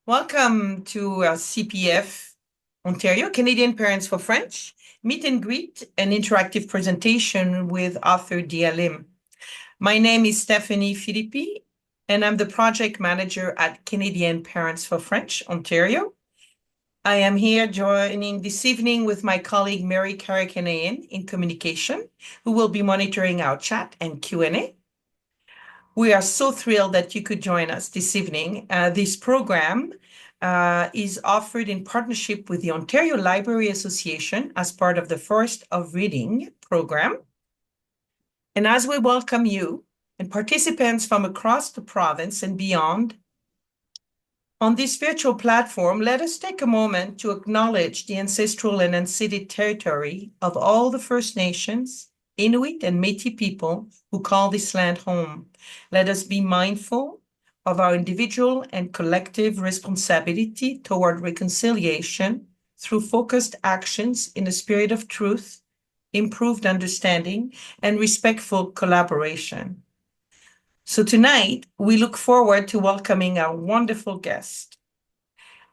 Welcome to CPF Ontario, Canadian Parents for French, meet and greet, an interactive presentation with author Diya Lim. My name is Stephanie Philippi, and I'm the project manager at Canadian Parents for French, Ontario. I am here joining this evening with my colleague Mary Karakanayan in communication, who will be monitoring our chat and Q&A. We are so thrilled that you could join us this evening. This program is offered in partnership with the Ontario Library Association as part of the Forest of Reading program. And as we welcome you and participants from across the province and beyond, on this virtual platform, let us take a moment to acknowledge the ancestral and unceded territory of all the First Nations, Inuit and Métis people who call this land home. Let us be mindful of our individual and collective responsibility toward reconciliation through focused actions in a spirit of truth, improved understanding, and respectful collaboration. So tonight, we look forward to welcoming our wonderful guest,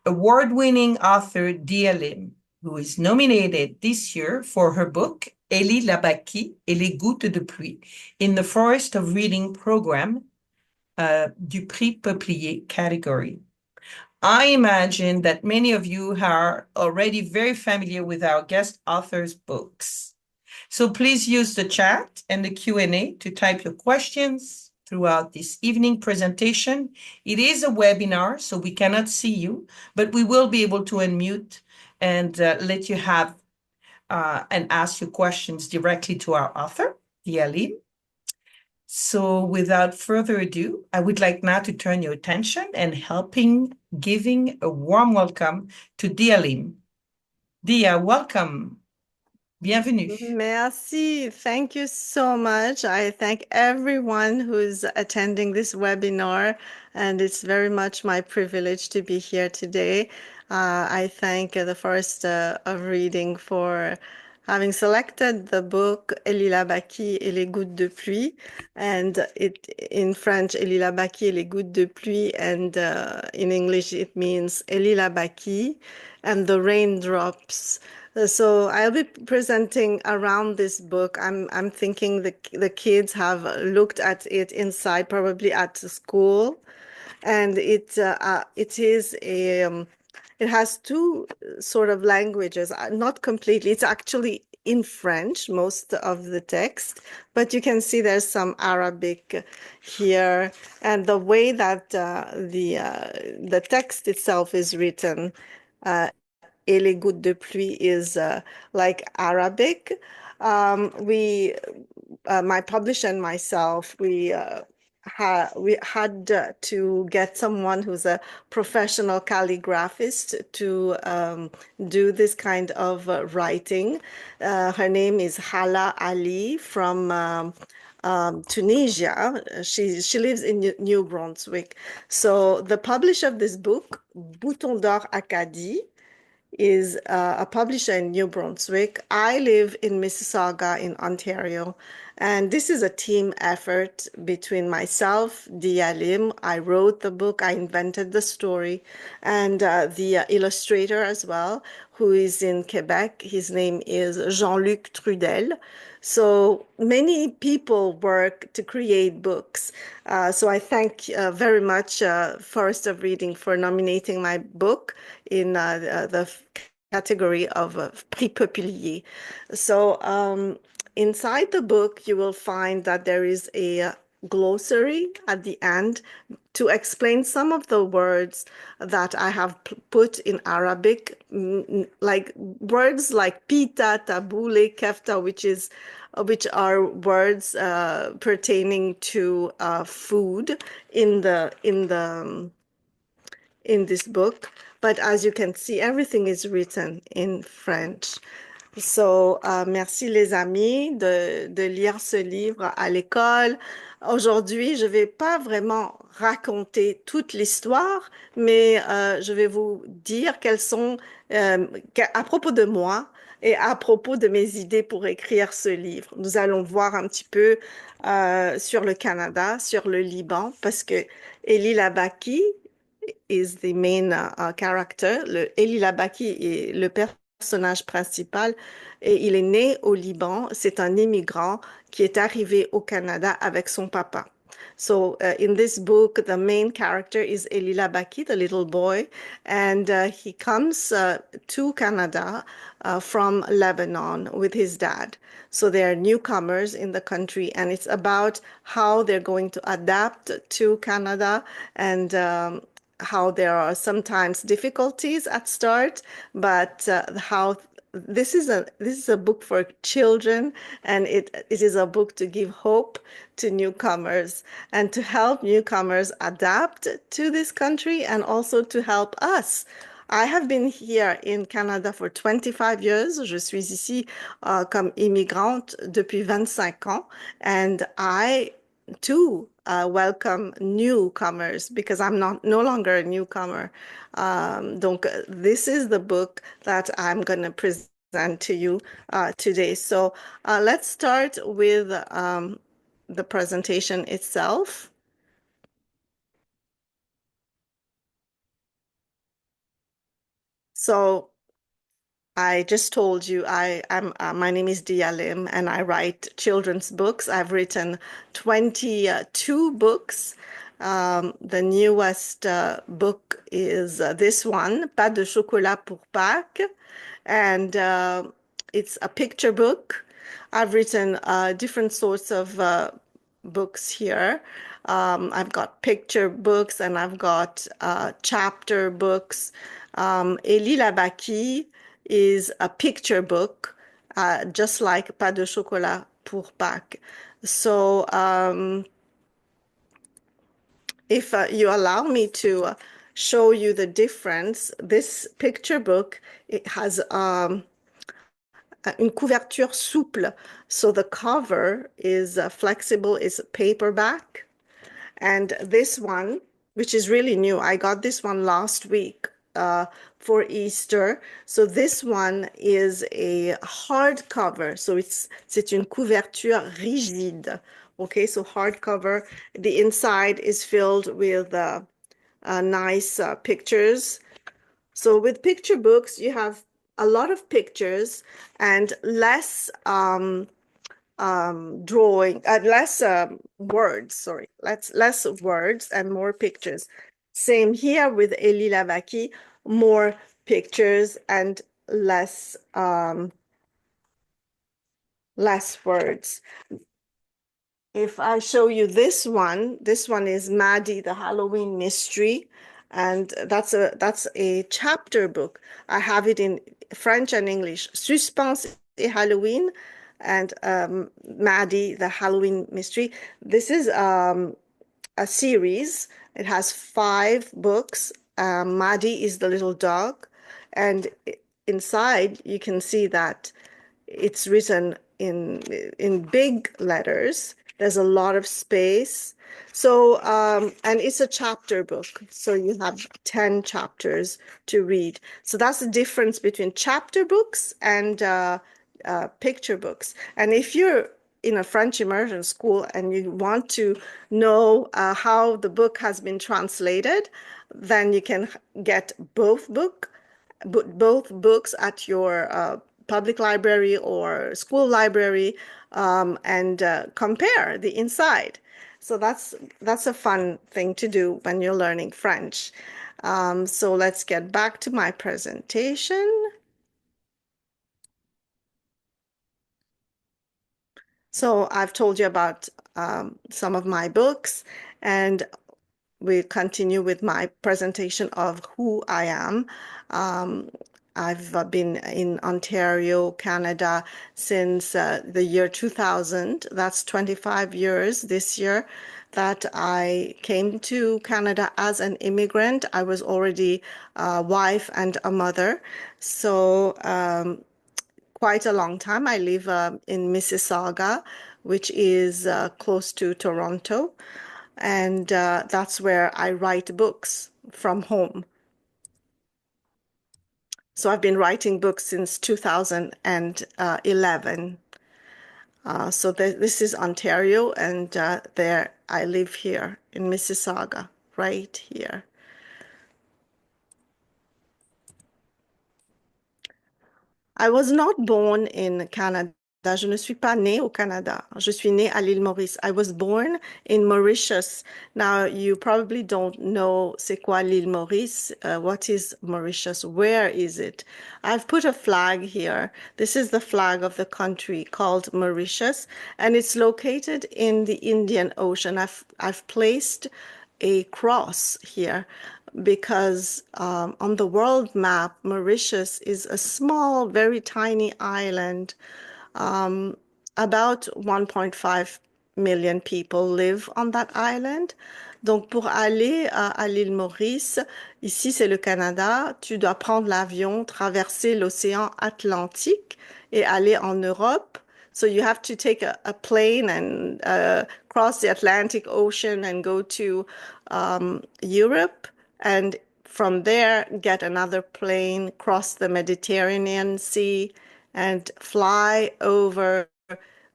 award-winning author Diya Lim, who is nominated this year for her book, Élie Labaki et les gouttes de pluie, in the Forest of Reading program du Prix Peuplier Category. I imagine that many of you are already very familiar with our guest author's books. So please use the chat and the Q&A to type your questions throughout this evening presentation. It is a webinar, so we cannot see you, but we will be able to unmute and let you have and ask your questions directly to our author, Diya Lim. So without further ado, I would like now to turn your attention and giving a warm welcome to Diya Lim. Diya, welcome. Bienvenue. Merci. Thank you so much. I thank everyone who's attending this webinar, and it's very much my privilege to be here today. I thank the Forest of Reading for having selected the book Élie Labaki et les gouttes de pluie, and it in French Élie Labaki et les gouttes de pluie, and in English it means Élie Labaki and the raindrops. So I'll be presenting around this book. I'm thinking the kids have looked at it inside, probably at school, and it is a it has two sort of languages, not completely. It's actually in French, most of the text, but you can see there's some Arabic here, and the way that the text itself is written. Et les gouttes de pluie is like Arabic. My publisher and myself, we had to get someone who's a professional calligraphist to do this kind of writing. Her name is Hala Ali from Tunisia. She lives in New Brunswick. So the publisher of this book, Bouton d'Or Acadie, is a publisher in New Brunswick. I live in Mississauga in Ontario, and this is a team effort between myself, Diya Lim. I wrote the book, I invented the story, and the illustrator as well, who is in Quebec. His name is Jean-Luc Trudel. So many people work to create books. So I thank very much Forest of Reading for nominating my book in the category of Prix Peuplier. So inside the book, you will find that there is a glossary at the end to explain some of the words that I have put in Arabic, like words like pita, tabule, kefta, which are words pertaining to food in this book. But as you can see, everything is written in French. So, merci les amis de lire ce livre à l'école. Aujourd'hui, je ne vais pas vraiment raconter toute l'histoire, mais je vais vous dire quelles sont, à propos de moi et à propos de mes idées pour écrire ce livre. Nous allons voir un petit peu sur le Canada, sur le Liban, parce que Élie Labaki is the main character. Elie Labaki est le personnage principal et il est né au Liban. C'est un immigrant qui est arrivé au Canada avec son papa. So in this book, the main character is Elie Labaki, the little boy, and he comes to Canada from Lebanon with his dad. So they're newcomers in the country, and it's about how they're going to adapt to Canada and how there are sometimes difficulties at start, but how this is a book for children, and it is a book to give hope to newcomers and to help newcomers adapt to this country and also to help us. I have been here in Canada for 25 years. Je suis ici comme immigrante depuis 25 ans, and I too welcome newcomers because I'm no longer a newcomer. Donc, this is the book that I'm going to present to you today. So let's start with the presentation itself. So I just told you I'm my name is Diya Lim and I write children's books. I've written 22 books. The newest book is this one, Pas de chocolat pour Pâques, and it's a picture book. I've written different sorts of books here. I've got picture books and I've got chapter books. Elie Labaki is a picture book, just like Pas de chocolat pour Pâques. So if you allow me to show you the difference, this picture book, it has une couverture souple. So the cover is flexible, is paperback. And this one, which is really new, I got this one last week for Easter. So this one is a hardcover. So c'est une couverture rigide. Okay, so hardcover. The inside is filled with nice pictures. So with picture books, you have a lot of pictures and less drawing, less words, sorry, less words and more pictures. Same here with Elie Labaki, more pictures and less words. If I show you this one is Maddie, the Halloween Mystery, and that's a chapter book. I have it in French and English. Suspense et Halloween, and Maddie, the Halloween Mystery. This is a series. It has 5 books. Maddie is the little dog, and inside you can see that it's written in big letters. There's a lot of space. So, and it's a chapter book. So you have 10 chapters to read. So that's the difference between chapter books and picture books. And if you're in a French immersion school and you want to know how the book has been translated, then you can get both books at your public library or school library and compare the inside. So that's a fun thing to do when you're learning French. So let's get back to my presentation. So I've told you about some of my books, and we continue with my presentation of who I am. I've been in Ontario, Canada since the year 2000. That's 25 years this year that I came to Canada as an immigrant. I was already a wife and a mother. So quite a long time. I live in Mississauga, which is close to Toronto. And that's where I write books from home. So I've been writing books since 2011. So this is Ontario, and there I live here in Mississauga, right here. I was not born in Canada. Je ne suis pas née au Canada. Je suis née à l'île Maurice. I was born in Mauritius. Now, you probably don't know c'est quoi l'île Maurice. What is Mauritius? Where is it? I've put a flag here. This is the flag of the country called Mauritius, and it's located in the Indian Ocean. I've placed a cross here because on the world map, Mauritius is a small, very tiny island. Um, about 1.5 million people live on that island. Donc, pour aller à l'île Maurice, ici c'est le Canada, tu dois prendre l'avion, traverser l'océan Atlantique et aller en Europe. So you have to take a plane and cross the Atlantic Ocean and go to Europe, and from there get another plane, cross the Mediterranean Sea, and fly over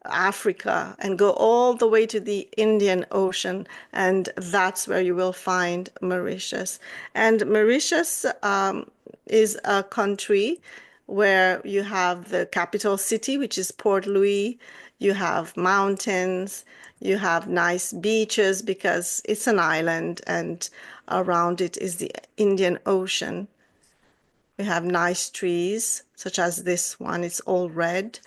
Africa and go all the way to the Indian Ocean, and that's where you will find Mauritius. And Mauritius is a country where you have the capital city, which is Port Louis. You have mountains, you have nice beaches because it's an island, and around it is the Indian Ocean. We have nice trees, such as this one, it's all red.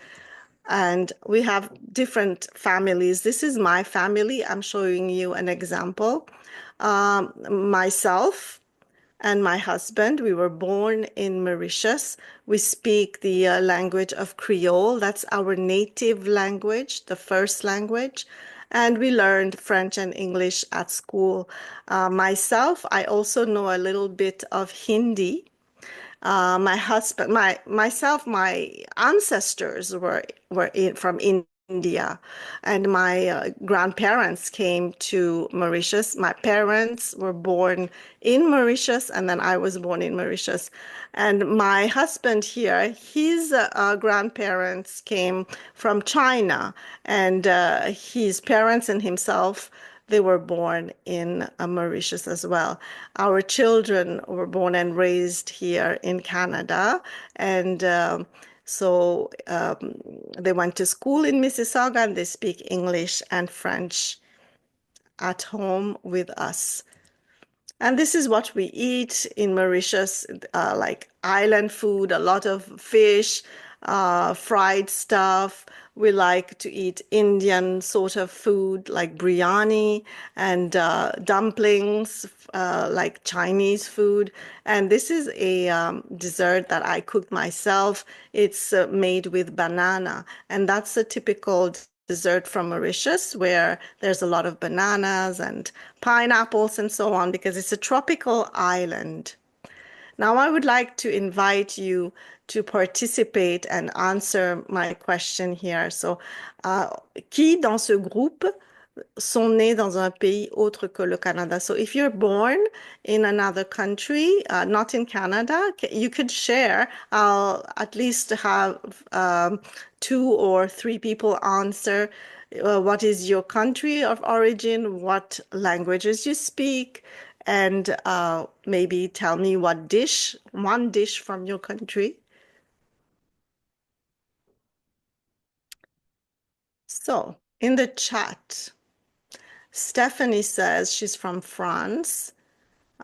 And we have different families. This is my family. I'm showing you an example. Myself and my husband, we were born in Mauritius. We speak the language of Creole. That's our native language, the first language. And we learned French and English at school. Myself, I also know a little bit of Hindi. My husband, my ancestors from India, and my grandparents came to Mauritius. My parents were born in Mauritius, and then I was born in Mauritius. And my husband here, his grandparents came from China, and his parents and himself, they were born in Mauritius as well. Our children were born and raised here in Canada, and they went to school in Mississauga, and they speak English and French at home with us. And this is what we eat in Mauritius, like island food, a lot of fish, fried stuff. We like to eat Indian sort of food like biryani and dumplings, like Chinese food. And this is a dessert that I cooked myself. It's made with banana, and that's a typical dessert from Mauritius, where there's a lot of bananas and pineapples and so on, because it's a tropical island. Now, I would like to invite you to participate and answer my question here. So, qui dans ce groupe sont nés dans un pays autre que le Canada? So if you're born in another country, not in Canada, you could share. I'll at least have 2 or 3 people answer what is your country of origin, what languages you speak, and maybe tell me one dish from your country. So in the chat, Stephanie says she's from France,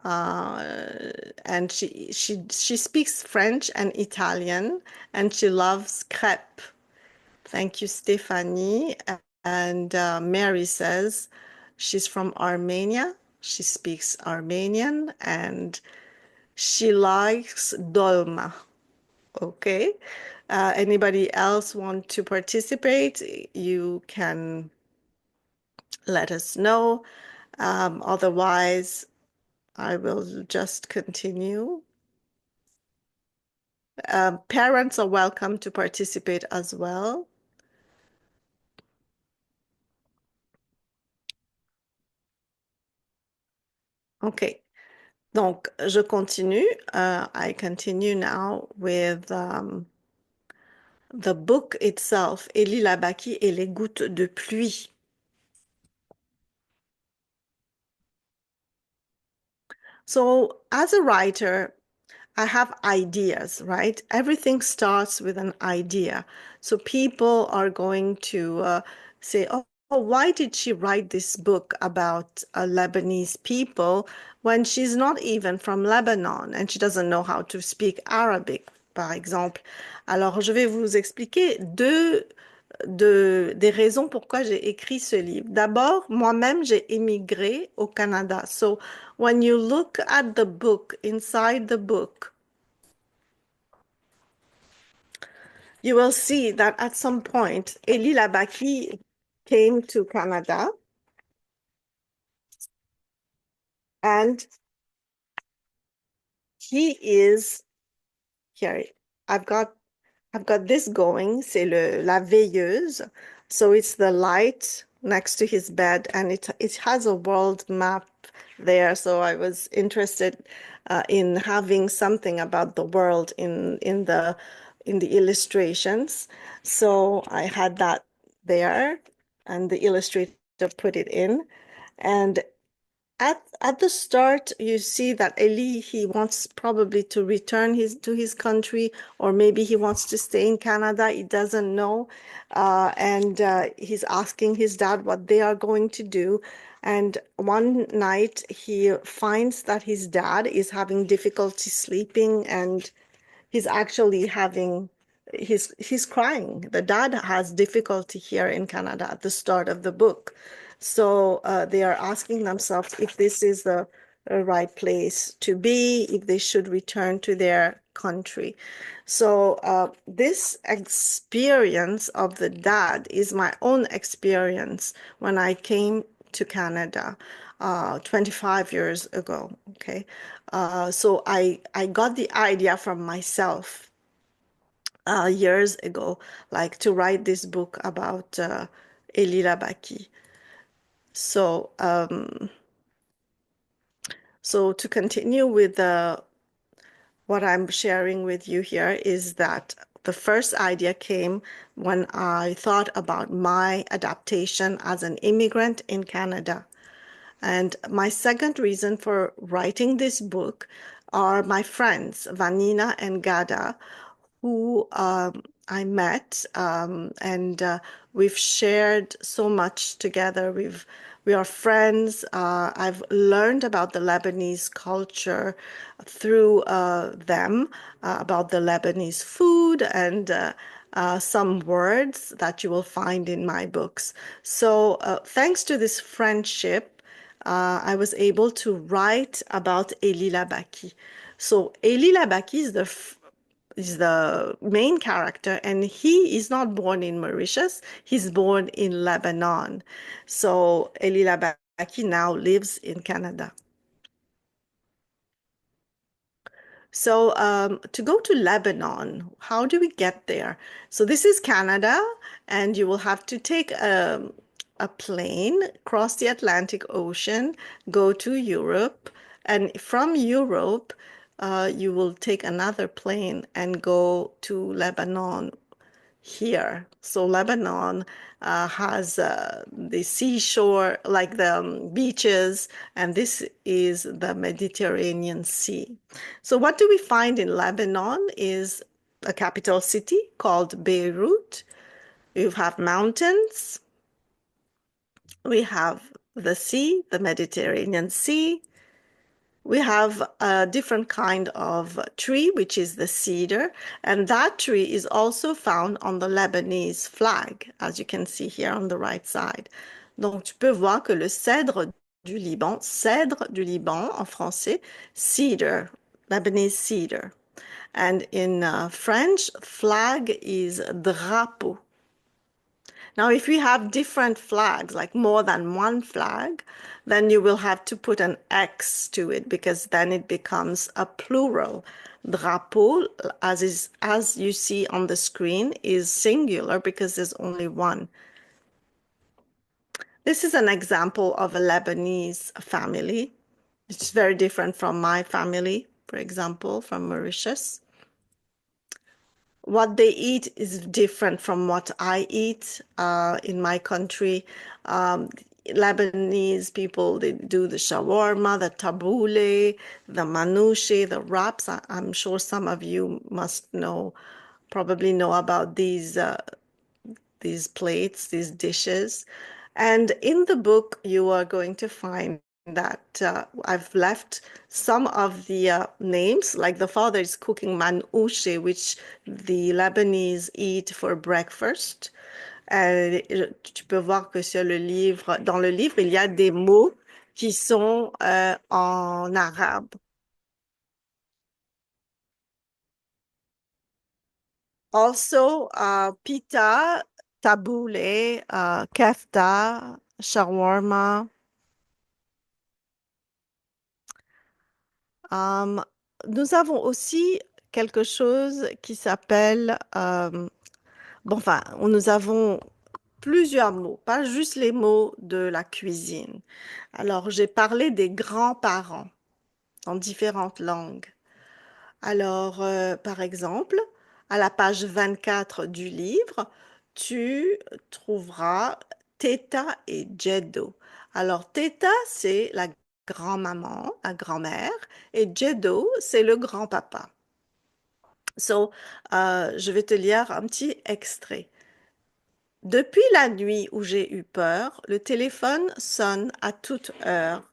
and she speaks French and Italian, and she loves crêpe. Thank you, Stephanie. And Mary says she's from Armenia. She speaks Armenian, and she likes dolma. Okay. Anybody else want to participate? You can let us know. Otherwise, I will just continue. Parents are welcome to participate as well. Okay. Donc, je continue. I continue now with the book itself, Élie Labaki et les gouttes de pluie. So, as a writer, I have ideas, right? Everything starts with an idea. So people are going to say, oh, why did she write this book about Lebanese people when she's not even from Lebanon and she doesn't know how to speak Arabic, par exemple? Alors, je vais vous expliquer des raisons pourquoi j'ai écrit ce livre. D'abord, moi-même, j'ai émigré au Canada. So, when you look at the book, inside the book, you will see that at some point, Elie Labaki came to Canada and he is here. I've got this going, c'est la veilleuse. So it's the light next to his bed and it has a world map there. So I was interested in having something about the world in the illustrations. So I had that there and the illustrator put it in. And at the start, you see that Eli, he wants probably to return to his country, or maybe he wants to stay in Canada. He doesn't know. And he's asking his dad what they are going to do. And one night he finds that his dad is having difficulty sleeping and he's actually having he's crying. The dad has difficulty here in Canada at the start of the book. So they are asking themselves if this is the right place to be, if they should return to their country. So this experience of the dad is my own experience when I came to Canada 25 years ago. Okay. So I got the idea from myself years ago, like to write this book about Elie Labaki. So, so to continue with what I'm sharing with you here is that the first idea came when I thought about my adaptation as an immigrant in Canada. And my second reason for writing this book are my friends, Vanina and Gada, who I met, and we've shared so much together. We are friends. I've learned about the Lebanese culture through them, about the Lebanese food and some words that you will find in my books. So thanks to this friendship, I was able to write about Elie Labaki. So Elie Labaki is the main character, and he is not born in Mauritius. He's born in Lebanon. So Elie Labaki now lives in Canada. So to go to Lebanon, how do we get there? So this is Canada, and you will have to take a plane, cross the Atlantic Ocean, go to Europe, and from Europe, you will take another plane and go to Lebanon here. So Lebanon has the seashore, like the beaches, and this is the Mediterranean Sea. So what do we find in Lebanon is a capital city called Beirut. You have mountains. We have the sea, the Mediterranean Sea. We have a different kind of tree, which is the cedar, and that tree is also found on the Lebanese flag, as you can see here on the right side. Donc, tu peux voir que le cèdre du Liban en français, cedar, Lebanese cedar. And in French, flag is drapeau. Now, if we have different flags, like more than one flag, then you will have to put an X to it because then it becomes a plural. Drapeau, as you see on the screen, is singular because there's only one. This is an example of a Lebanese family. It's very different from my family, for example, from Mauritius. What they eat is different from what I eat in my country. Lebanese people, they do the shawarma, the tabbouleh, the manouche, the wraps. I'm sure some of you must know, probably know about these plates, these dishes. And in the book, you are going to find that I've left some of the names, like the father is cooking manouche, which the Lebanese eat for breakfast. Tu peux voir que sur le livre, dans le livre, il y a des mots qui sont en arabe. Also, pita, tabouleh, kefta, shawarma. Um, Nous avons aussi quelque chose qui s'appelle, bon, enfin, nous avons plusieurs mots, pas juste les mots de la cuisine. Alors, j'ai parlé des grands-parents en différentes langues. Alors, par exemple, à la page 24 du livre, tu trouveras Teta et Jeddo. Alors, Teta, c'est la grand-maman, la grand-mère, et Jeddo, c'est le grand-papa. So, je vais te lire un petit extrait. Depuis la nuit où j'ai eu peur, le téléphone sonne à toute heure.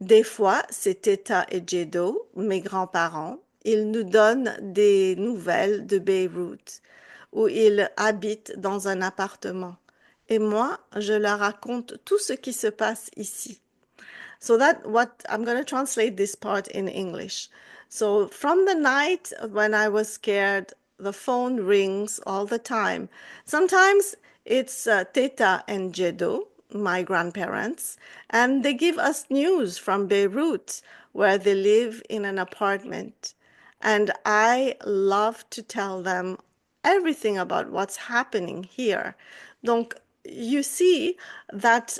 Des fois, c'est Teta et Jeddo, mes grands-parents. Ils nous donnent des nouvelles de Beyrouth, où ils habitent dans un appartement. Et moi, je leur raconte tout ce qui se passe ici. So that what I'm going to translate this part in English. So from the night when I was scared, the phone rings all the time. Sometimes it's Teta and Jedo, my grandparents, and they give us news from Beirut, where they live in an apartment. And I love to tell them everything about what's happening here. Donc, you see that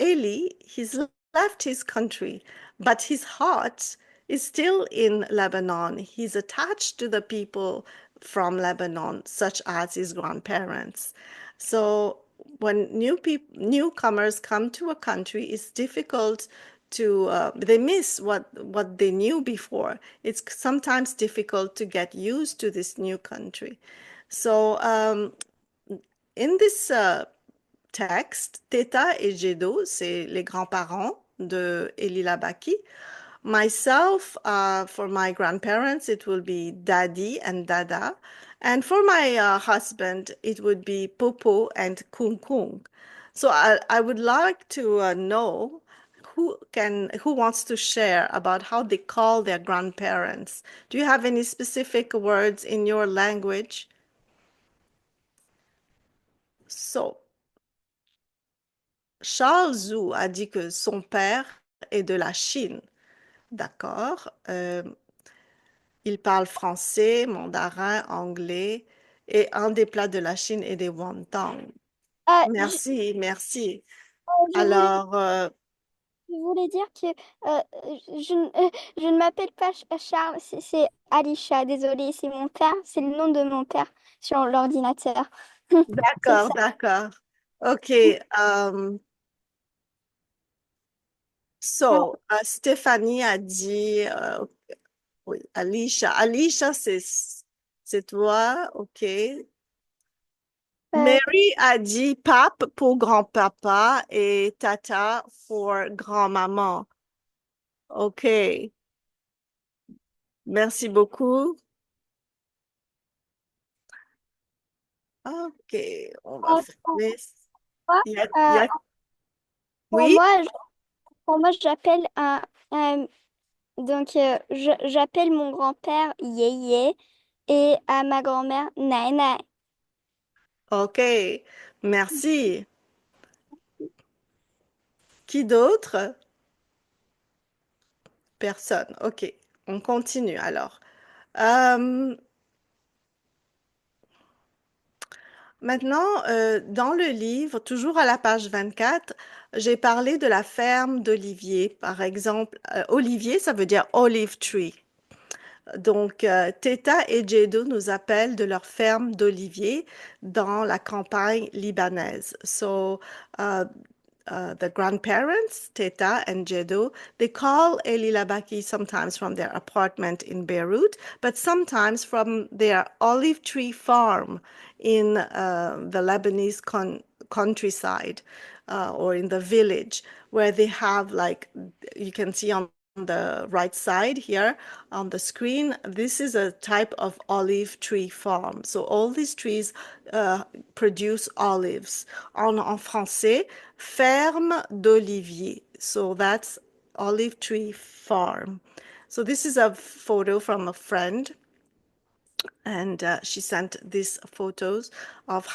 Eli, he's left his country, but his heart is still in Lebanon. He's attached to the people from Lebanon, such as his grandparents. So when newcomers come to a country, it's difficult to they miss what they knew before. It's sometimes difficult to get used to this new country. So in this texte, Teta et Jedo, c'est les grands-parents de Eli Labaki. Myself, for my grandparents, it will be Daddy and Dada. And for my husband, it would be Popo and Kung Kung. So I would like to know who wants to share about how they call their grandparents. Do you have any specific words in your language? So, Charles Zhu a dit que son père est de la Chine. D'accord. Il parle français, mandarin, anglais et un des plats de la Chine est des wontons. Euh, je, Merci, merci. je voulais, Alors, je voulais dire que je ne m'appelle pas Charles, c'est Alisha. Désolée, c'est mon père, c'est le nom de mon père sur l'ordinateur. C'est d'accord, ça. d'accord. OK. Alors, Stéphanie a dit, oui, Alicia. Alicia, c'est toi, OK. euh, Mary a dit pape pour grand-papa et tata pour grand-maman. OK. Merci beaucoup. OK, on va pour fermer. moi, Il y a, il y euh, a- pour Oui? moi, pour moi, j'appelle j'appelle mon grand-père Yéyé et à ma grand-mère Naï. OK. Merci. Qui d'autre? Personne. OK. On continue alors. Euh, Maintenant, dans le livre, toujours à la page 24, j'ai parlé de la ferme d'Olivier. Par exemple, Olivier, ça veut dire olive tree. Donc, Teta et Jedo nous appellent de leur ferme d'oliviers dans la campagne libanaise. So, the grandparents, Teta and Jedo, they call Eli Labaki sometimes from their apartment in Beirut, but sometimes from their olive tree farm in the Lebanese countryside or in the village, where they have, like, you can see on the right side here on the screen, this is a type of olive tree farm. So all these trees produce olives. En français, ferme d'olivier. So that's olive tree farm. So this is a photo from a friend, and she sent these photos of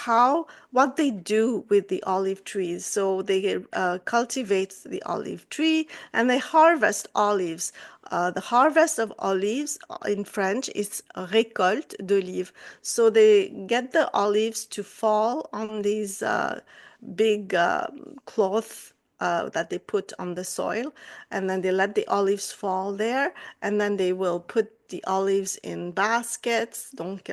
what they do with the olive trees. So they cultivate the olive tree and they harvest olives. The harvest of olives in French is récolte d'olives. So they get the olives to fall on these big cloth that they put on the soil, and then they let the olives fall there, and then they will put the olives in baskets, donc,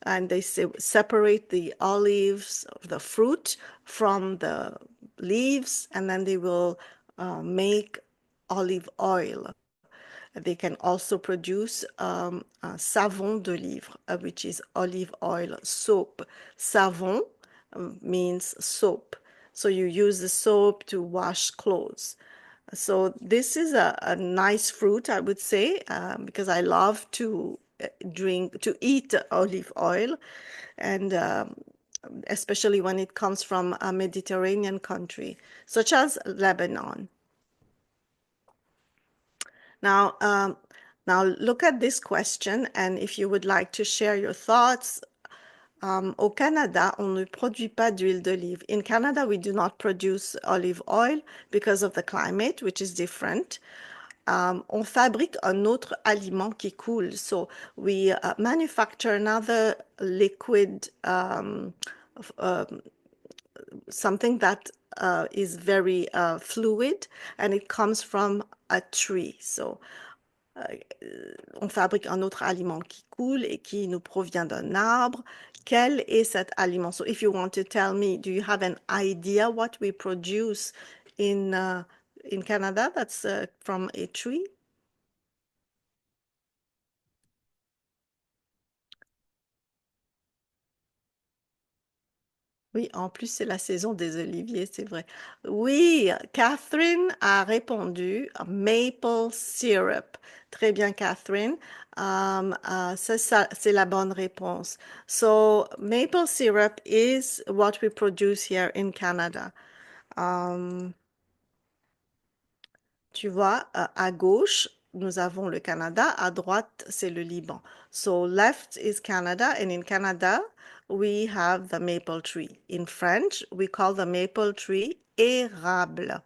and they separate the olives, the fruit, from the leaves, and then they will make olive oil. They can also produce savon de livre, which is olive oil soap. Savon means soap. So you use the soap to wash clothes. So this is a nice fruit, I would say, because I love to eat olive oil, and especially when it comes from a Mediterranean country, such as Lebanon. Now, look at this question, and if you would like to share your thoughts. Au Canada, on ne produit pas d'huile d'olive. In Canada, we do not produce olive oil because of the climate, which is different. On fabrique un autre aliment qui coule. So we manufacture another liquid, something that is very fluid, and it comes from a tree. So on fabrique un autre aliment qui coule et qui nous provient d'un arbre. Quel est cet aliment? So if you want to tell me, do you have an idea what we produce in Canada that's from a tree? Oui, en plus, c'est la saison des oliviers, c'est vrai. Oui, Catherine a répondu maple syrup. Très bien, Catherine. C'est la bonne réponse. So, maple syrup is what we produce here in Canada. Tu vois, à gauche, nous avons le Canada. À droite, c'est le Liban. So, left is Canada, and in Canada, we have the maple tree. In French, we call the maple tree érable.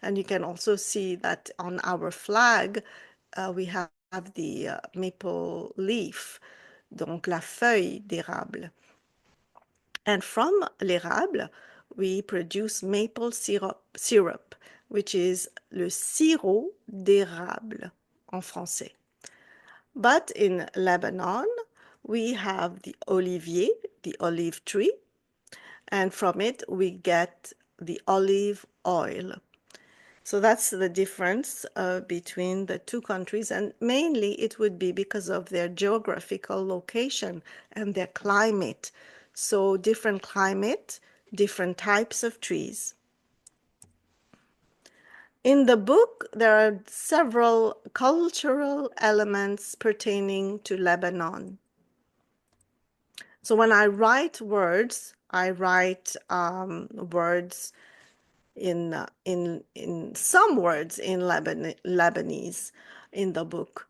And you can also see that on our flag, we have the maple leaf, donc la feuille d'érable. And from l'érable, we produce maple syrup, which is le sirop d'érable en français. But in Lebanon, we have the olivier, the olive tree, and from it we get the olive oil. So that's the difference between the two countries, and mainly it would be because of their geographical location and their climate. So different climate, different types of trees. In the book, there are several cultural elements pertaining to Lebanon. So when I write words, I write words in some words in Lebanese in the book.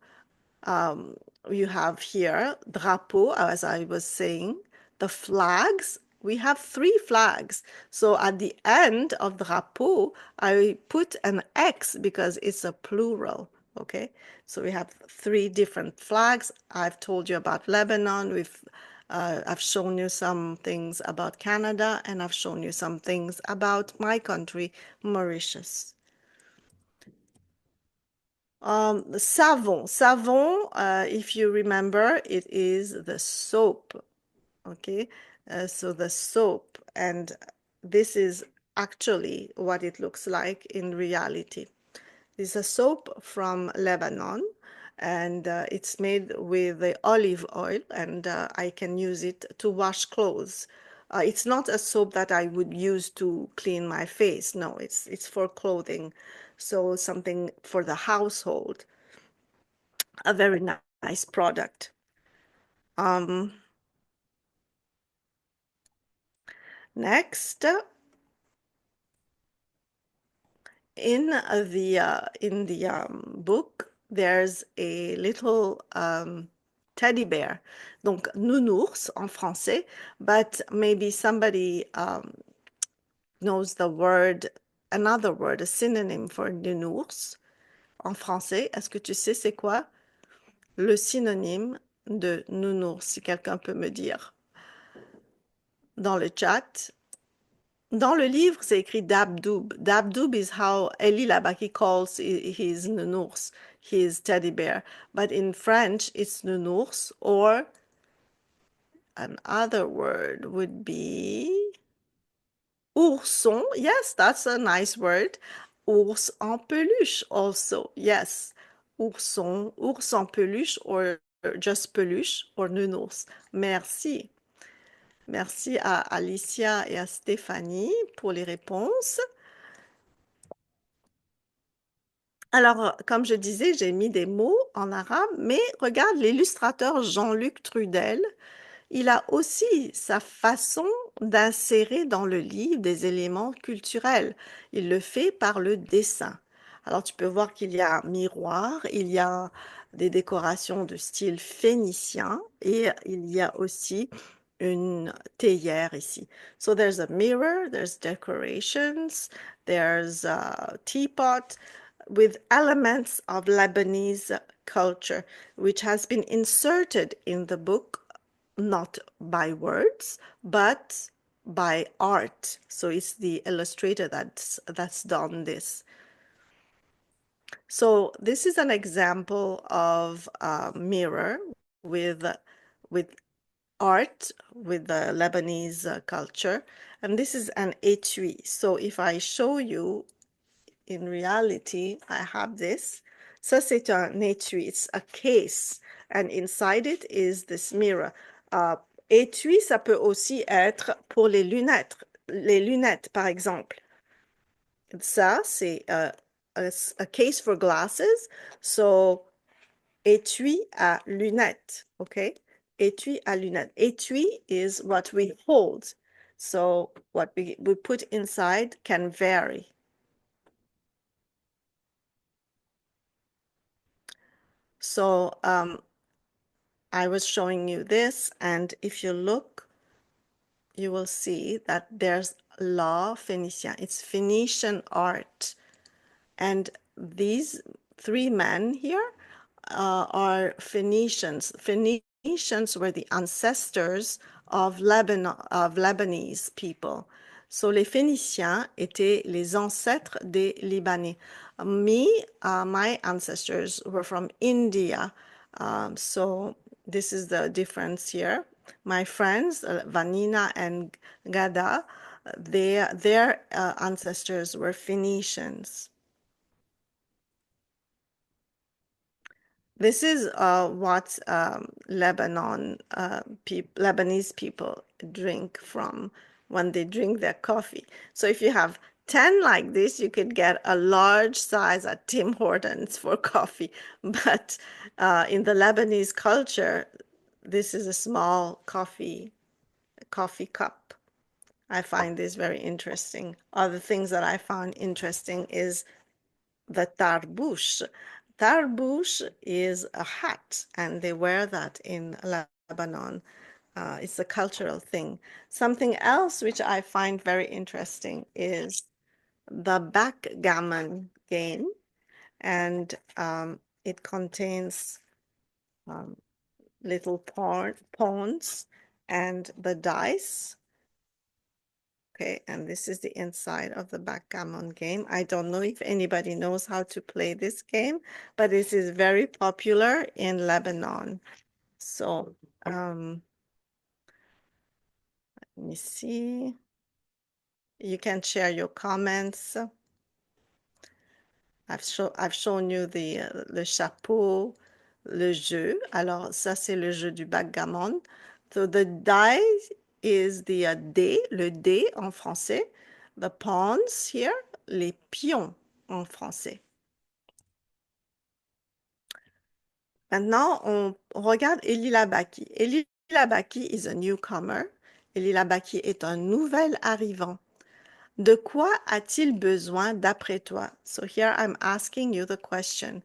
You have here drapeau, as I was saying, the flags. We have 3 flags. So at the end of drapeau, I put an X because it's a plural. Okay, so we have 3 different flags. I've told you about Lebanon. I've shown you some things about Canada, and I've shown you some things about my country, Mauritius. Savon. Savon, if you remember, it is the soap. Okay, so the soap, and this is actually what it looks like in reality. It's a soap from Lebanon, and it's made with the olive oil, and I can use it to wash clothes. It's not a soap that I would use to clean my face. No, it's for clothing, so something for the household. A very nice product. Next, in the book, there's a little teddy bear. Donc, nounours en français, but maybe somebody knows the word, another word, a synonym for nounours en français. Est-ce que tu sais c'est quoi le synonyme de nounours, si quelqu'un peut me dire dans le chat? Dans le livre, c'est écrit Dabdoub. Dabdoub is how Eli Labaki calls his nounours, his teddy bear. But in French, it's nounours, or another word would be ourson. Yes, that's a nice word. Ours en peluche also. Yes, ourson, ours en peluche, or just peluche, or nounours. Merci. Merci à Alicia et à Stéphanie pour les réponses. Alors, comme je disais, j'ai mis des mots en arabe, mais regarde, l'illustrateur Jean-Luc Trudel, il a aussi sa façon d'insérer dans le livre des éléments culturels. Il le fait par le dessin. Alors, tu peux voir qu'il y a un miroir, il y a des décorations de style phénicien et il y a aussi une théière ici. So there's a mirror, there's decorations, there's a teapot with elements of Lebanese culture, which has been inserted in the book, not by words, but by art. So it's the illustrator that's done this. So this is an example of a mirror with art, with the Lebanese culture. And this is an étui. So if I show you, in reality, I have this. Ça, c'est un étui. It's a case. And inside it is this mirror. Étui, ça peut aussi être pour les lunettes. Les lunettes, par exemple. Ça, c'est a case for glasses. So, étui à lunettes, okay? Étui à lunettes. Étui is what we hold. So, what we put inside can vary. So, I was showing you this, and if you look, you will see that there's La Phénicien. It's Phoenician art. And these three men here are Phoenicians. Phoenicians were the ancestors of Lebanese people. So les Phéniciens étaient les ancêtres des Libanais. My ancestors were from India. So this is the difference here. My friends, Vanina and Gada, their ancestors were Phoenicians. This is what Lebanese people drink from when they drink their coffee. So if you have 10 like this, you could get a large size at Tim Hortons for coffee. But in the Lebanese culture, this is a small coffee cup. I find this very interesting. Other things that I found interesting is the tarbouche. Tarbouche is a hat, and they wear that in Lebanon. It's a cultural thing. Something else which I find very interesting is the backgammon game, and it contains little pawns and the dice. Okay, and this is the inside of the backgammon game. I don't know if anybody knows how to play this game, but this is very popular in Lebanon. So, let me see. You can share your comments. I've shown you le chapeau, le jeu. Alors, ça, c'est le jeu du backgammon. So, the die is the dé, le dé en français. The pawns here, les pions en français. Maintenant, on regarde Elie Labaki. Elie Labaki is a newcomer. Elie Labaki est un nouvel arrivant. De quoi a-t-il besoin d'après toi? So here I'm asking you the question.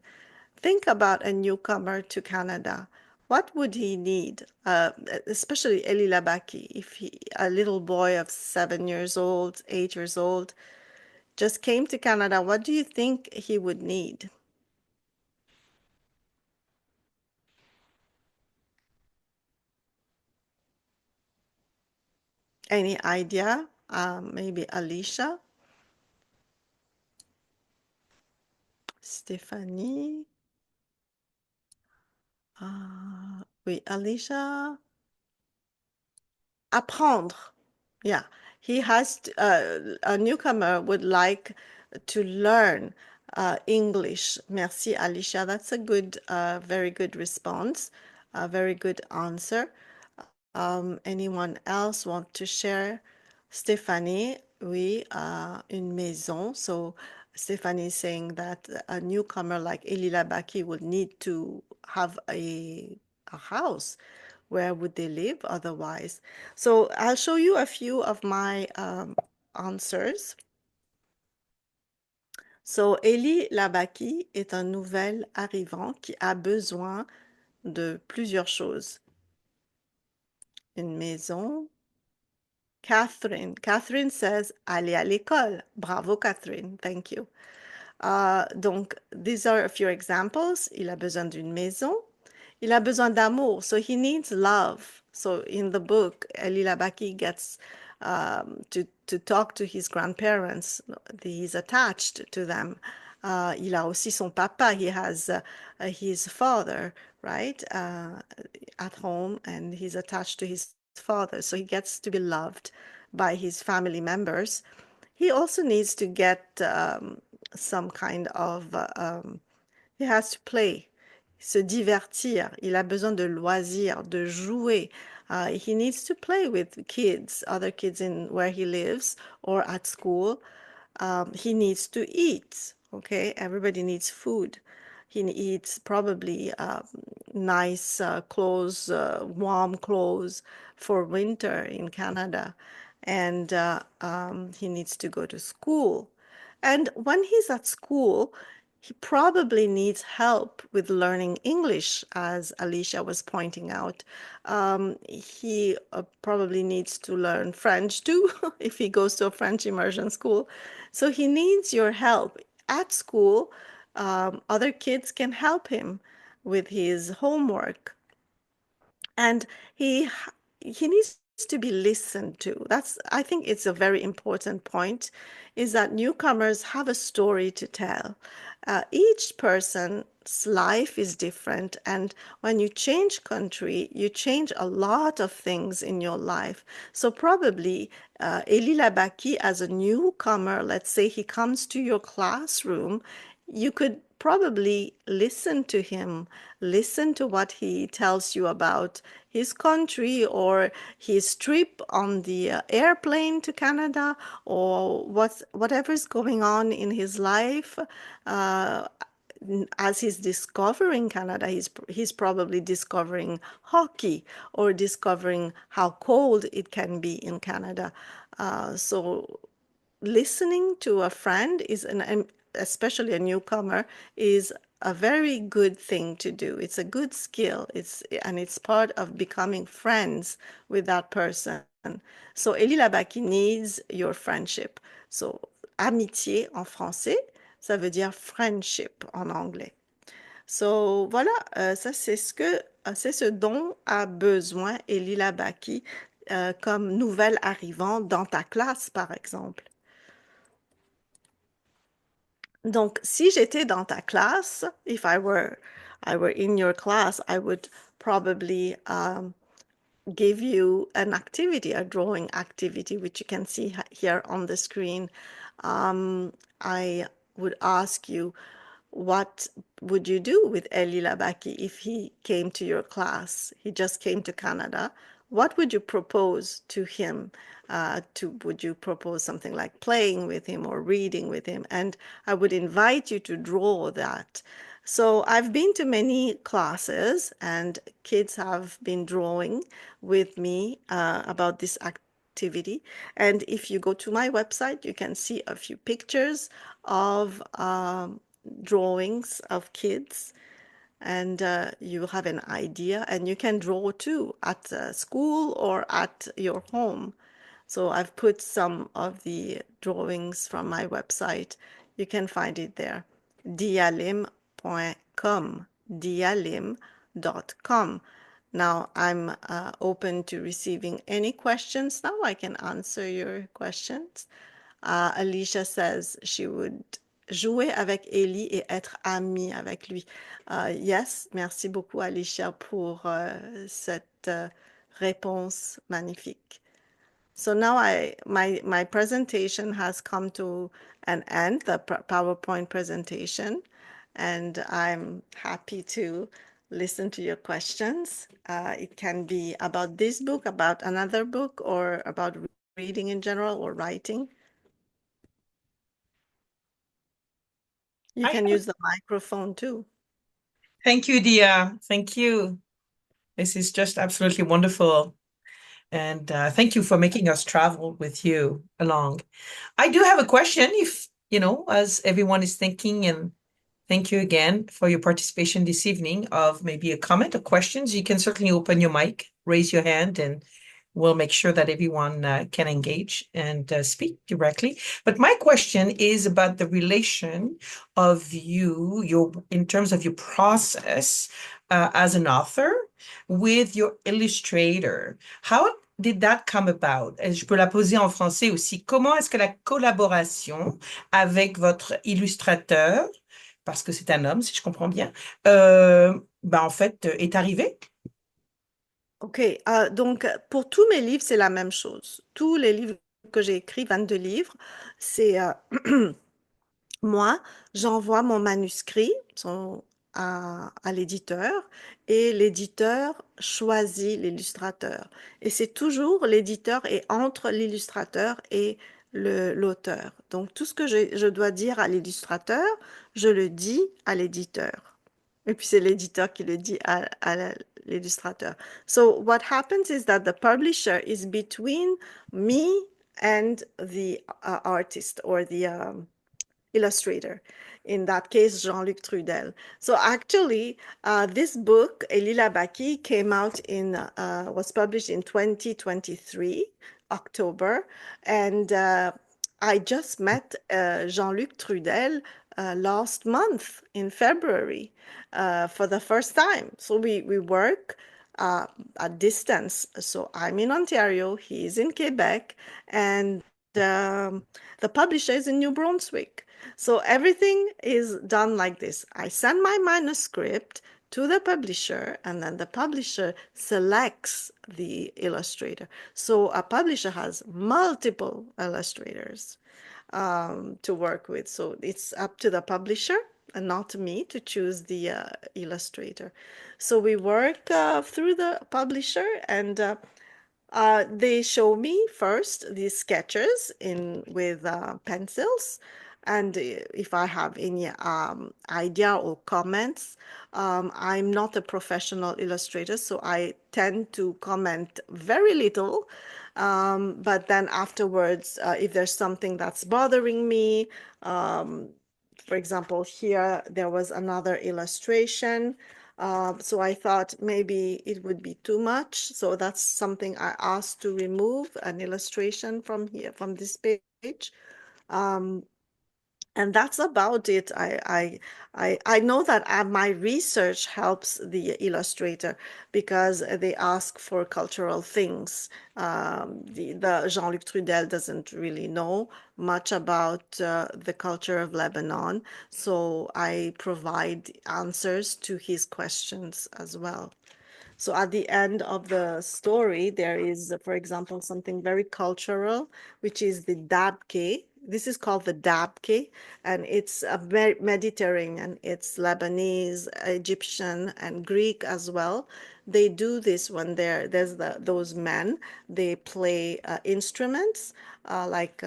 Think about a newcomer to Canada. What would he need? Especially Elie Labaki, if a little boy of 7 years old, 8 years old, just came to Canada, what do you think he would need? Any idea? Maybe Alicia? Stéphanie? Oui, Alicia? Apprendre. Yeah, he has a newcomer would like to learn English. Merci, Alicia. That's a good, very good response, a very good answer. Anyone else want to share? Stéphanie, oui, une maison. So Stéphanie is saying that a newcomer like Elie Labaki would need to have a house. Where would they live otherwise? So I'll show you a few of my answers. So Elie Labaki est un nouvel arrivant qui a besoin de plusieurs choses. Une maison. Catherine says aller à l'école. Bravo Catherine, thank you. Donc, these are a few examples. Il a besoin d'une maison. Il a besoin d'amour. So he needs love. So in the book, Elie Labaki gets to talk to his grandparents. He's attached to them. Il a aussi son papa. He has his father, right, at home, and he's attached to his father. So he gets to be loved by his family members. He also needs to get some kind of, he has to play, se divertir. Il a besoin de loisirs, de jouer. He needs to play with kids, other kids in where he lives or at school. He needs to eat, okay? Everybody needs food. He needs probably nice clothes, warm clothes for winter in Canada. And he needs to go to school. And when he's at school, he probably needs help with learning English, as Alicia was pointing out. He probably needs to learn French too, if he goes to a French immersion school. So he needs your help. At school, other kids can help him with his homework. And he needs to be listened to. I think it's a very important point, is that newcomers have a story to tell. Each person's life is different, and when you change country, you change a lot of things in your life. So probably Elie Labaki, as a newcomer, let's say he comes to your classroom, you could probably listen to him, listen to what he tells you about his country or his trip on the airplane to Canada, or whatever's going on in his life. As he's discovering Canada, he's probably discovering hockey or discovering how cold it can be in Canada. So listening to a friend is especially a newcomer, is a very good thing to do. It's a good skill. It's part of becoming friends with that person. So Elie Labaki needs your friendship. So amitié en français, ça veut dire friendship en anglais. So voilà, ça c'est ce dont a besoin Elie Labaki. comme nouvel arrivant dans ta classe, par exemple. Donc, si j'étais dans ta classe, if I were in your class, I would probably give you an activity, a drawing activity, which you can see here on the screen. I would ask you, what would you do with Eli Labaki if he came to your class? He just came to Canada. What would you propose to him? Would you propose something like playing with him or reading with him? And I would invite you to draw that. So I've been to many classes and kids have been drawing with me about this activity. And if you go to my website, you can see a few pictures of drawings of kids, and you have an idea, and you can draw too at school or at your home. So I've put some of the drawings from my website. You can find it there, diyalim.com, diyalim.com. Now I'm open to receiving any questions now. I can answer your questions. Alicia says she would jouer avec Eli et être amie avec lui. Yes, merci beaucoup Alicia pour cette réponse magnifique. So now my presentation has come to an end, the PowerPoint presentation, and I'm happy to listen to your questions. It can be about this book, about another book, or about reading in general or writing. You can use the microphone too. Thank you, Diya. Thank you. This is just absolutely wonderful. And thank you for making us travel with you along. I do have a question if, as everyone is thinking, and thank you again for your participation this evening, of maybe a comment or questions. You can certainly open your mic, raise your hand, and we'll make sure that everyone can engage and speak directly. But my question is about the relation of you, in terms of your process as an author with your illustrator. How did that come about? Je peux la poser en français aussi. Comment est-ce que la collaboration avec votre illustrateur, parce que c'est un homme, si je comprends bien, en fait, est arrivée? OK. Donc, pour tous mes livres, c'est la même chose. Tous les livres que j'ai écrits, 22 livres, c'est moi, j'envoie mon manuscrit à l'éditeur et l'éditeur choisit l'illustrateur. Et c'est toujours l'éditeur est entre l'illustrateur et l'auteur. Donc, tout ce que je dois dire à l'illustrateur, je le dis à l'éditeur. Et puis, c'est l'éditeur qui le dit à l'illustrateur. So, what happens is that the publisher is between me and the artist or the illustrator. In that case, Jean-Luc Trudel. So actually, this book, Eli Labaki, was published in 2023, October, and I just met Jean-Luc Trudel last month in February for the first time. So we work at distance. So I'm in Ontario, he's in Quebec, and the publisher is in New Brunswick. So everything is done like this. I send my manuscript to the publisher, and then the publisher selects the illustrator. So a publisher has multiple illustrators to work with. So it's up to the publisher and not me to choose the illustrator. So we work through the publisher, and they show me first these sketches with pencils, and if I have any idea or comments. I'm not a professional illustrator, so I tend to comment very little. But then afterwards, if there's something that's bothering me, for example, here there was another illustration. So I thought maybe it would be too much. So that's something I asked to remove an illustration from here, from this page. And that's about it. I know that my research helps the illustrator because they ask for cultural things. The Jean-Luc Trudel doesn't really know much about the culture of Lebanon, so I provide answers to his questions as well. So at the end of the story, there is, for example, something very cultural, which is the dabke. This is called the dabke, and it's a Mediterranean. It's Lebanese, Egyptian, and Greek as well. They do this when there's those men. They play instruments like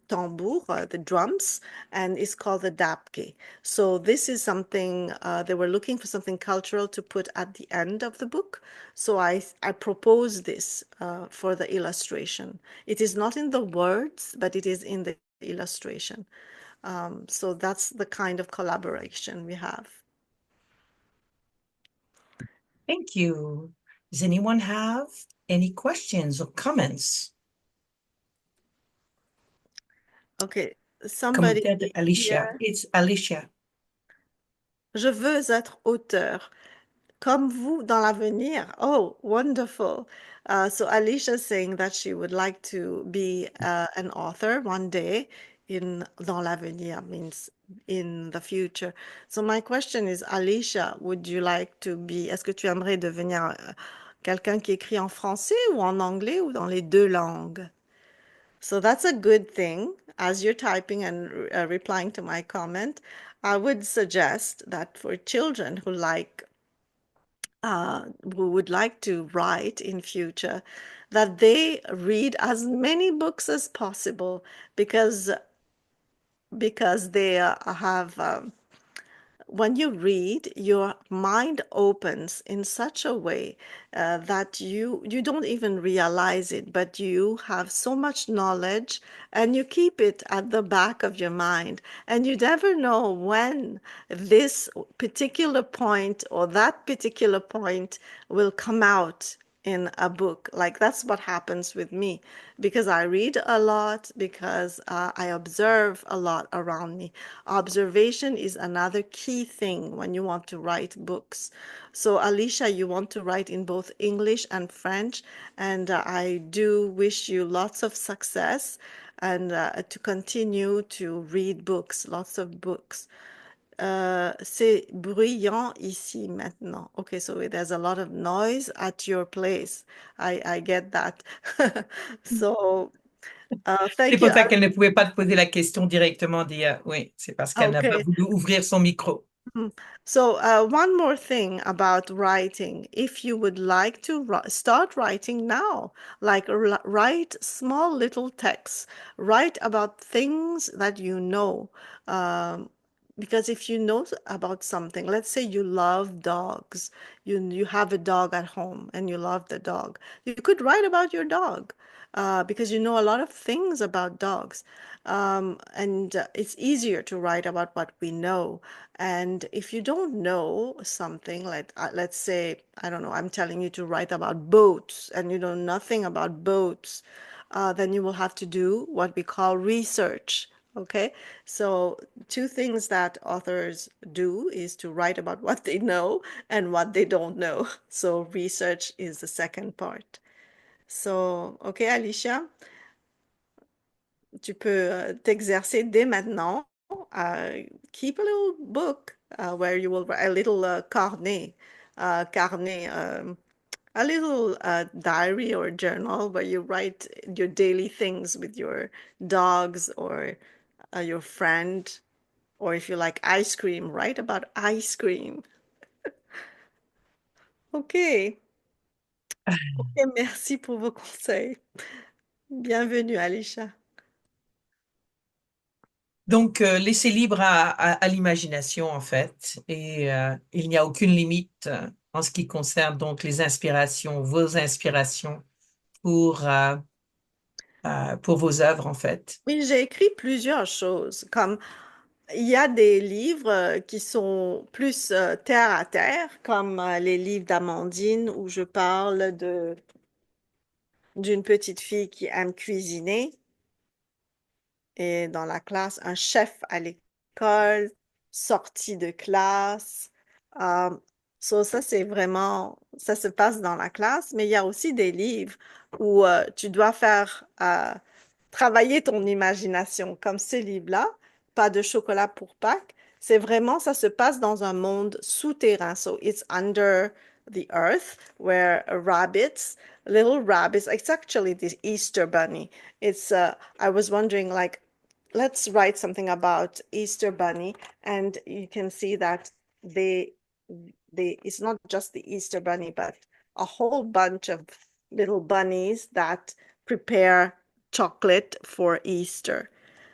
tambour, the drums, and it's called the dabke. So this is something they were looking for something cultural to put at the end of the book. So I propose this for the illustration. It is not in the words, but it is in the illustration. So that's the kind of collaboration we have. Thank you. Does anyone have any questions or comments? Okay, somebody Commentaire de Alicia. here. It's Alicia. Je veux être auteur. Comme vous dans l'avenir. Oh, wonderful. So Alicia's saying that she would like to be an author one day dans l'avenir means in the future. So my question is, Alicia, would you like to be, est-ce que tu aimerais devenir quelqu'un qui écrit en français ou en anglais ou dans les deux langues? So that's a good thing. As you're typing and replying to my comment, I would suggest that for children who would like to write in future, that they read as many books as possible because they have when you read, your mind opens in such a way that you don't even realize it, but you have so much knowledge and you keep it at the back of your mind, and you never know when this particular point or that particular point will come out in a book. Like that's what happens with me because I read a lot, because I observe a lot around me. Observation is another key thing when you want to write books. So, Alicia, you want to write in both English and French, and I do wish you lots of success and to continue to read books, lots of books. C'est bruyant ici maintenant. Okay, so there's a lot of noise at your place. I get that. So, C'est thank pour you. ça qu'elle ne pouvait pas te poser la question directement, Dia. Oui, c'est parce qu'elle n'a pas Okay. voulu ouvrir son micro. So, one more thing about writing. If you would like to start writing now, like write small little texts, write about things that you know. Because if you know about something, let's say you love dogs, you have a dog at home and you love the dog, you could write about your dog. Because you know a lot of things about dogs. And it's easier to write about what we know. And if you don't know something, like let's say, I don't know, I'm telling you to write about boats and you know nothing about boats, then you will have to do what we call research. Okay, so two things that authors do is to write about what they know and what they don't know. So research is the second part. So, okay, Alicia, tu peux t'exercer dès maintenant. Keep a little book where you will write a little carnet, a little diary or journal where you write your daily things with your dogs or your friend, or if you like ice cream, write about ice cream. Ok. Ok, merci pour vos conseils. Bienvenue, Alicia. Donc, laissez libre à l'imagination, en fait. Et il n'y a aucune limite en ce qui concerne donc les inspirations, vos inspirations pour vos œuvres, en fait. Oui, j'ai écrit plusieurs choses, comme il y a des livres qui sont plus terre à terre, comme les livres d'Amandine, où je parle d'une petite fille qui aime cuisiner et dans la classe, un chef à l'école l'école, sortie de classe. Ça, c'est vraiment, ça se passe dans la classe, mais il y a aussi des livres où tu dois faire travailler ton imagination, comme ce livre-là, Pas de chocolat pour Pâques. C'est vraiment, ça se passe dans un monde souterrain. So it's under the earth where rabbits, little rabbits, it's actually the Easter bunny. I was wondering, like, let's write something about Easter bunny, and you can see that they, it's not just the Easter bunny, but a whole bunch of little bunnies that prepare chocolate for Easter.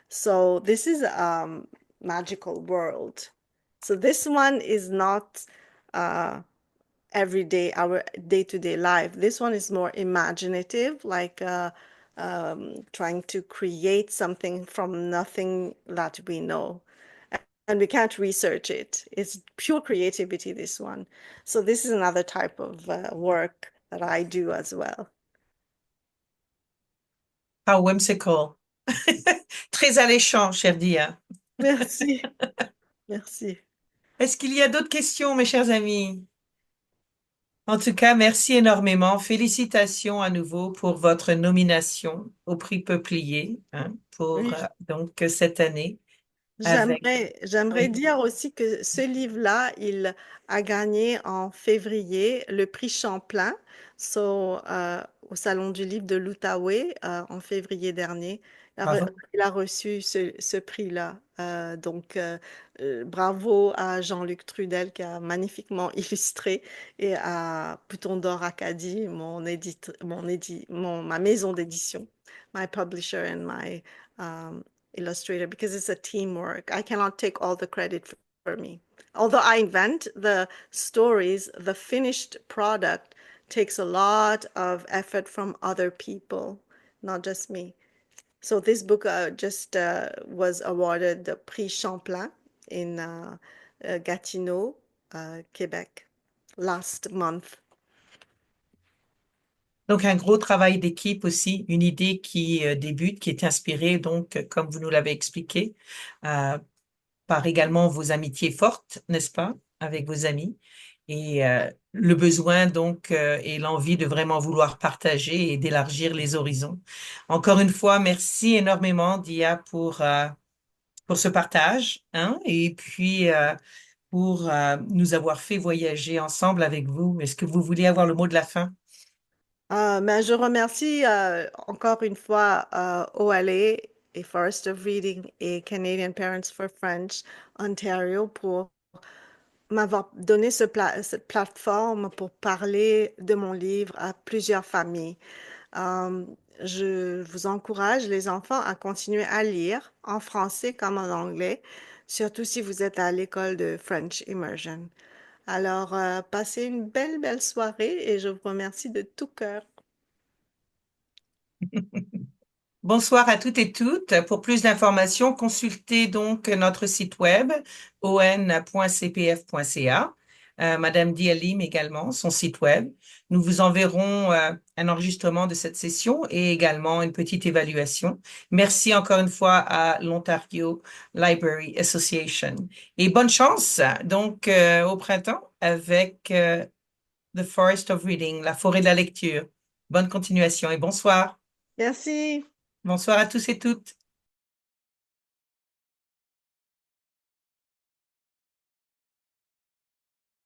So this is a magical world. So this one is not everyday, our day-to-day life. This one is more imaginative, like trying to create something from nothing that we know. And we can't research it. It's pure creativity, this one. So this is another type of work that I do as well. How whimsical. Très alléchant, chère Dia. Merci. Merci. Est-ce qu'il y a d'autres questions, mes chers amis? En tout cas, merci énormément. Félicitations à nouveau pour votre nomination au prix Peuplier, hein, pour Oui, donc cette année avec. j'aimerais Oui. dire aussi que ce livre-là, il a gagné en février le prix Champlain au Salon du livre de l'Outaouais en février dernier. Bravo. Il a reçu ce prix-là. Bravo à Jean-Luc Trudel qui a magnifiquement illustré et à Bouton d'Or Acadie, ma maison d'édition, my publisher and my illustrator, because it's a teamwork. I cannot take all the credit for me. Although I invent the stories, the finished product takes a lot of effort from other people, not just me. So this book just was awarded the Prix Champlain in Gatineau, Quebec, last month. Donc, un gros travail d'équipe aussi, une idée qui débute, qui est inspirée, donc, comme vous nous l'avez expliqué, euh, par également vos amitiés fortes, n'est-ce pas, avec vos amis, et le besoin, donc, et l'envie de vraiment vouloir partager et d'élargir les horizons. Encore une fois, merci énormément, Dia, pour ce partage, hein, et puis pour nous avoir fait voyager ensemble avec vous. Est-ce que vous voulez avoir le mot de la fin? Mais je remercie encore une fois OLA et Forest of Reading et Canadian Parents for French Ontario pour m'avoir donné cette plateforme pour parler de mon livre à plusieurs familles. Je vous encourage, les enfants, à continuer à lire en français comme en anglais, surtout si vous êtes à l'école de French Immersion. Alors, passez une belle, belle soirée et je vous remercie de tout cœur. Bonsoir à toutes et toutes. Pour plus d'informations, consultez donc notre site web on.cpf.ca. Madame Diya Lim également, son site web. Nous vous enverrons un enregistrement de cette session et également une petite évaluation. Merci encore une fois à l'Ontario Library Association. Et bonne chance donc au printemps avec The Forest of Reading, la forêt de la lecture. Bonne continuation et bonsoir. Merci. Bonsoir à tous et toutes.